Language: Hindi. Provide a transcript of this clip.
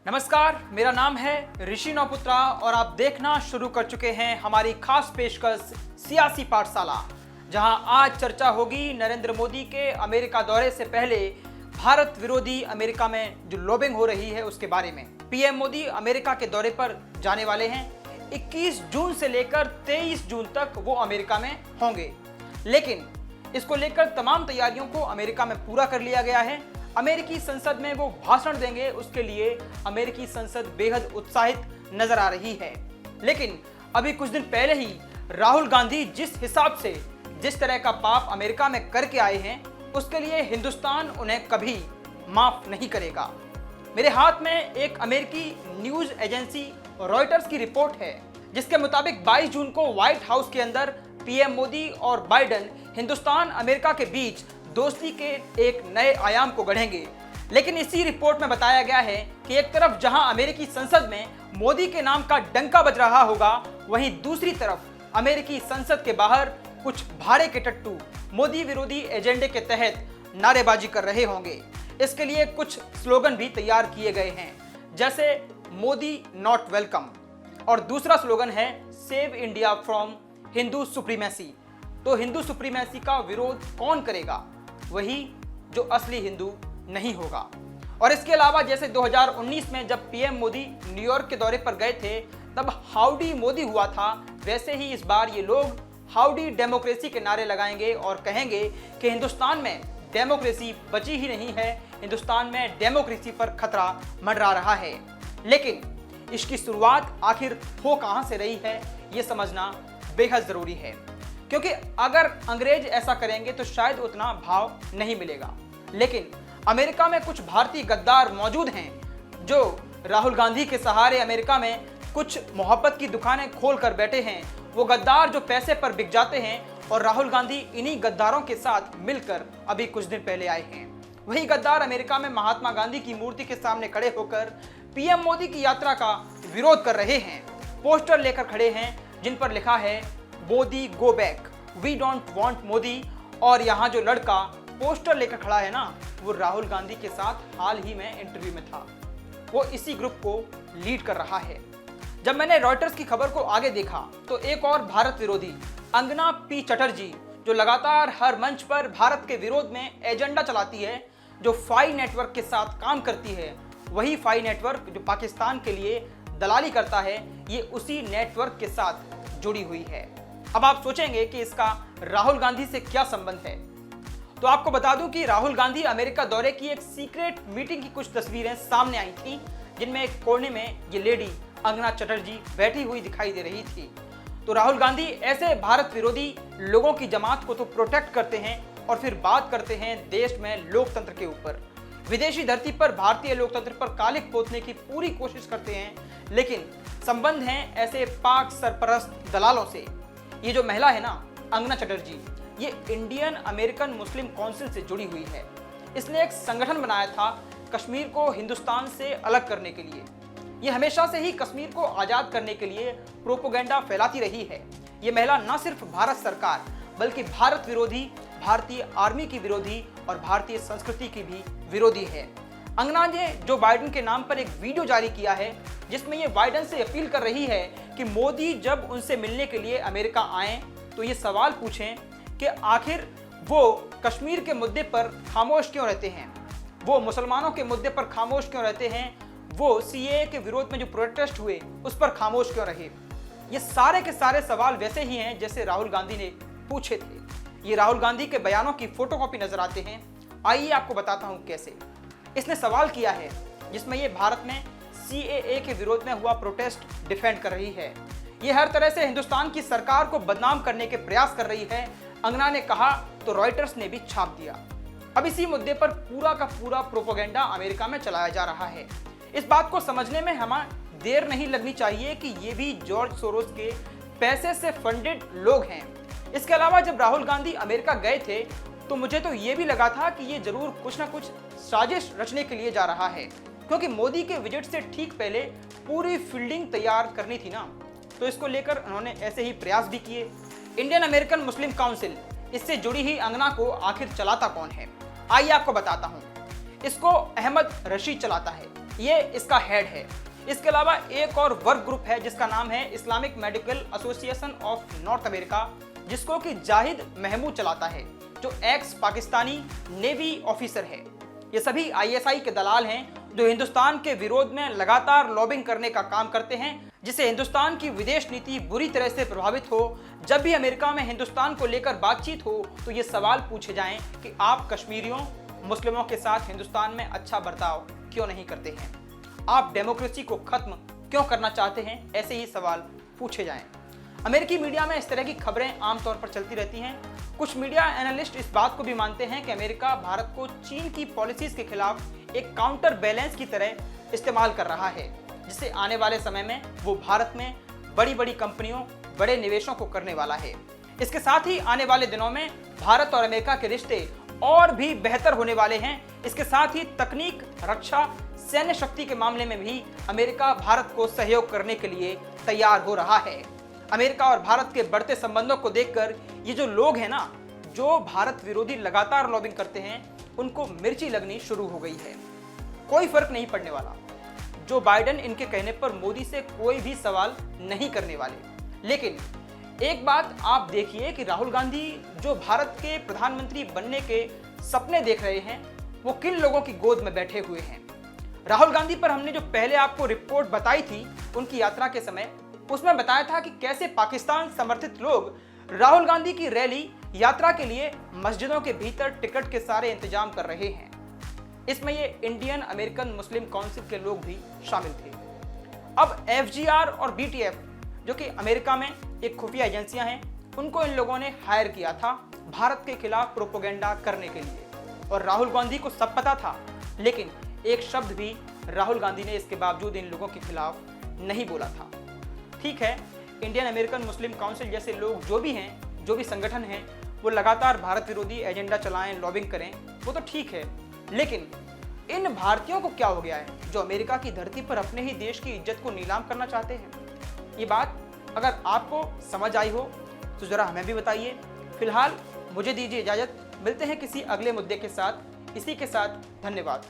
नमस्कार, मेरा नाम है ऋषि नौपुत्रा और आप देखना शुरू कर चुके हैं हमारी खास पेशकश सियासी पाठशाला, जहां आज चर्चा होगी नरेंद्र मोदी के अमेरिका दौरे से पहले भारत विरोधी अमेरिका में जो लॉबिंग हो रही है उसके बारे में। पीएम मोदी अमेरिका के दौरे पर जाने वाले हैं। 21 जून से लेकर 23 जून तक वो अमेरिका में होंगे, लेकिन इसको लेकर तमाम तैयारियों को अमेरिका में पूरा कर लिया गया है। अमेरिकी संसद में वो भाषण देंगे, उसके लिए अमेरिकी संसद बेहद उत्साहित नजर आ रही है। लेकिन अभी कुछ दिन पहले ही राहुल गांधी जिस हिसाब से जिस तरह का पाप अमेरिका में करके आए हैं, उसके लिए हिंदुस्तान उन्हें कभी माफ नहीं करेगा। मेरे हाथ में एक अमेरिकी न्यूज एजेंसी रॉयटर्स की रिपोर्ट है, जिसके मुताबिक 22 जून को व्हाइट हाउस के अंदर पीएम मोदी और बाइडेन हिंदुस्तान अमेरिका के बीच दोस्ती के एक नए आयाम को गढ़ेंगे। लेकिन इसी रिपोर्ट में बताया गया है कि एक तरफ जहां अमेरिकी संसद में मोदी के नाम का डंका बज रहा होगा, वहीं दूसरी तरफ अमेरिकी संसद के बाहर कुछ भाड़े के टट्टू मोदी विरोधी एजेंडे के तहत नारेबाजी कर रहे होंगे। इसके लिए कुछ स्लोगन भी तैयार किए गए हैं, जैसे मोदी नॉट वेलकम, और दूसरा स्लोगन है save India from Hindu supremacy. तो हिंदू सुप्रीमेसी का विरोध कौन करेगा? वही जो असली हिंदू नहीं होगा। और इसके अलावा जैसे 2019 में जब पीएम मोदी न्यूयॉर्क के दौरे पर गए थे, तब हाउडी मोदी हुआ था, वैसे ही इस बार ये लोग हाउडी डेमोक्रेसी के नारे लगाएंगे और कहेंगे कि हिंदुस्तान में डेमोक्रेसी बची ही नहीं है, हिंदुस्तान में डेमोक्रेसी पर खतरा मंडरा रहा है। लेकिन इसकी शुरुआत आखिर हो कहां से रही है, ये समझना बेहद जरूरी है, क्योंकि अगर अंग्रेज ऐसा करेंगे तो शायद उतना भाव नहीं मिलेगा। लेकिन अमेरिका में कुछ भारतीय गद्दार मौजूद हैं जो राहुल गांधी के सहारे अमेरिका में कुछ मोहब्बत की दुकानें खोल कर बैठे हैं। वो गद्दार जो पैसे पर बिक जाते हैं, और राहुल गांधी इन्हीं गद्दारों के साथ मिलकर अभी कुछ दिन पहले आए हैं। वही गद्दार अमेरिका में महात्मा गांधी की मूर्ति के सामने खड़े होकर पीएम मोदी की यात्रा का विरोध कर रहे हैं। पोस्टर लेकर खड़े हैं जिन पर लिखा है Modi go back, we don't want Modi. और यहाँ जो लड़का पोस्टर लेकर खड़ा है ना, वो राहुल गांधी के साथ हाल ही में इंटरव्यू में था। वो इसी ग्रुप को लीड कर रहा है। जब मैंने रॉयटर्स की खबर को आगे देखा तो एक और भारत विरोधी अंगना पी चटर्जी, जो लगातार हर मंच पर भारत के विरोध में एजेंडा चलाती है, जो फाई नेटवर्क के साथ काम करती है, वही फाई नेटवर्क जो पाकिस्तान के लिए दलाली करता है, ये उसी नेटवर्क के साथ जुड़ी हुई है। अब आप सोचेंगे कि इसका राहुल गांधी से क्या संबंध है, तो आपको बता दूं कि राहुल गांधी अमेरिका दौरे की एक सीक्रेट मीटिंग की कुछ तस्वीरें सामने आई थी, जिनमें एक कोने में ये लेडी अंगना चटर्जी बैठी हुई दिखाई दे रही थी। तो राहुल गांधी ऐसे भारत विरोधी लोगों की जमात को तो प्रोटेक्ट करते हैं और फिर बात करते हैं देश में लोकतंत्र के ऊपर। विदेशी धरती पर भारतीय लोकतंत्र पर कालिक पोतने की पूरी कोशिश करते हैं, लेकिन संबंध हैं ऐसे पाक सरपरस्त दलालों से। ये जो महिला है ना, अंगना चटर्जी, ये इंडियन अमेरिकन मुस्लिम काउंसिल से जुड़ी हुई है। इसने एक संगठन बनाया था कश्मीर को हिंदुस्तान से अलग करने के लिए। ये हमेशा से ही कश्मीर को आज़ाद करने के लिए प्रोपोगेंडा फैलाती रही है। ये महिला न सिर्फ भारत सरकार बल्कि भारत विरोधी, भारतीय आर्मी की विरोधी और भारतीय संस्कृति की भी विरोधी है। अंगना ने जो बाइडेन के नाम पर एक वीडियो जारी किया है, जिसमें ये बाइडेन से अपील कर रही है कि मोदी जब उनसे मिलने के लिए अमेरिका आएं तो ये सवाल पूछें कि आखिर वो कश्मीर के मुद्दे पर खामोश क्यों रहते हैं, वो मुसलमानों के मुद्दे पर खामोश क्यों रहते हैं, वो सीएए के विरोध में जो प्रोटेस्ट हुए उस पर खामोश क्यों रहे। ये सारे के सारे सवाल वैसे ही हैं जैसे राहुल गांधी ने पूछे थे। ये राहुल गांधी के बयानों की फोटोकॉपी नजर आते हैं। आइए आपको बताता हूं कैसे। इसने सवाल किया है जिसमें ये भारत में सीएए के विरोध में हुआ प्रोटेस्ट डिफेंड कर रही है। ये हर तरह से हिंदुस्तान की सरकार को बदनाम करने के प्रयास कर रही है। अंगना ने कहा तो रॉयटर्स ने भी छाप दिया। अब इसी मुद्दे पर पूरा का पूरा प्रोपोगेंडा अमेरिका में चलाया जा रहा है। इस बात को समझने में हमें देर नहीं लगनी चाहिए कि ये भी जॉर्ज सोरोस के पैसे से फंडेड लोग हैं। इसके अलावा जब राहुल गांधी अमेरिका गए थे तो मुझे तो ये भी लगा था कि ये जरूर कुछ ना कुछ साजिश रचने के लिए जा रहा है, क्योंकि मोदी के विजिट से ठीक पहले पूरी फील्डिंग तैयार करनी थी ना, तो इसको लेकर उन्होंने ऐसे ही प्रयास भी किए। इंडियन अमेरिकन मुस्लिम काउंसिल, इससे जुड़ी ही अंगना को आखिर चलाता कौन है? आइए आपको बताता हूँ। इसको अहमद रशीद चलाता है। ये इसका हेड है। इसके अलावा एक और वर्क ग्रुप है जिसका नाम है Islamic medical association of north America, जिसको कि जाहिद महमूद चलाता है, जो एक्स पाकिस्तानी नेवी ऑफिसर है। ये सभी आईएसआई के दलाल हैं जो हिंदुस्तान के विरोध में लगातार लॉबिंग करने का काम करते हैं, जिससे हिंदुस्तान की विदेश नीति बुरी तरह से प्रभावित हो। जब भी अमेरिका में हिंदुस्तान को लेकर बातचीत हो तो ये सवाल पूछे जाएं कि आप कश्मीरियों, मुस्लिमों के साथ हिंदुस्तान में अच्छा बर्ताव क्यों नहीं करते हैं, आप डेमोक्रेसी को खत्म क्यों करना चाहते हैं, ऐसे ही सवाल पूछे जाएं। अमेरिकी मीडिया में इस तरह की खबरें आमतौर पर चलती रहती हैं। कुछ मीडिया एनालिस्ट इस बात को भी मानते हैं कि अमेरिका भारत को चीन की पॉलिसीज के खिलाफ एक काउंटर बैलेंस की तरह इस्तेमाल कर रहा है, जिससे आने वाले समय में वो भारत में बड़ी बड़ी कंपनियों, बड़े निवेशों को करने वाला है। इसके साथ ही आने वाले दिनों में भारत और अमेरिका के रिश्ते और भी बेहतर होने वाले हैं। इसके साथ ही तकनीक, रक्षा, सैन्य शक्ति के मामले में भी अमेरिका भारत को सहयोग करने के लिए तैयार हो रहा है। अमेरिका और भारत के बढ़ते संबंधों को देखकर ये जो लोग हैं ना, जो भारत विरोधी लगातार लॉबिंग करते हैं, उनको मिर्ची लगनी शुरू हो गई है। कोई फर्क नहीं पड़ने वाला। जो बाइडेन इनके कहने पर मोदी से कोई भी सवाल नहीं करने वाले। लेकिन एक बात आप देखिए कि राहुल गांधी जो भारत के प्रधानमंत्री बनने के सपने देख रहे हैं, वो किन लोगों की गोद में बैठे हुए हैं। राहुल गांधी पर हमने जो पहले आपको रिपोर्ट बताई थी उनकी यात्रा के समय, उसमें बताया था कि कैसे पाकिस्तान समर्थित लोग राहुल गांधी की रैली यात्रा के लिए मस्जिदों के भीतर टिकट के सारे इंतजाम कर रहे हैं। इसमें ये इंडियन अमेरिकन मुस्लिम काउंसिल के लोग भी शामिल थे। अब एफजीआर और बीटीएफ, जो कि अमेरिका में एक खुफिया एजेंसियां हैं, उनको इन लोगों ने हायर किया था भारत के खिलाफ प्रोपोगेंडा करने के लिए। और राहुल गांधी को सब पता था, लेकिन एक शब्द भी राहुल गांधी ने इसके बावजूद इन लोगों के खिलाफ नहीं बोला था। ठीक है, इंडियन अमेरिकन मुस्लिम काउंसिल जैसे लोग जो भी हैं, जो भी संगठन हैं, वो लगातार भारत विरोधी एजेंडा चलाएं, लॉबिंग करें, वो तो ठीक है। लेकिन इन भारतीयों को क्या हो गया है जो अमेरिका की धरती पर अपने ही देश की इज्जत को नीलाम करना चाहते हैं? ये बात अगर आपको समझ आई हो तो ज़रा हमें भी बताइए। फिलहाल मुझे दीजिए इजाज़त, मिलते हैं किसी अगले मुद्दे के साथ। इसी के साथ धन्यवाद।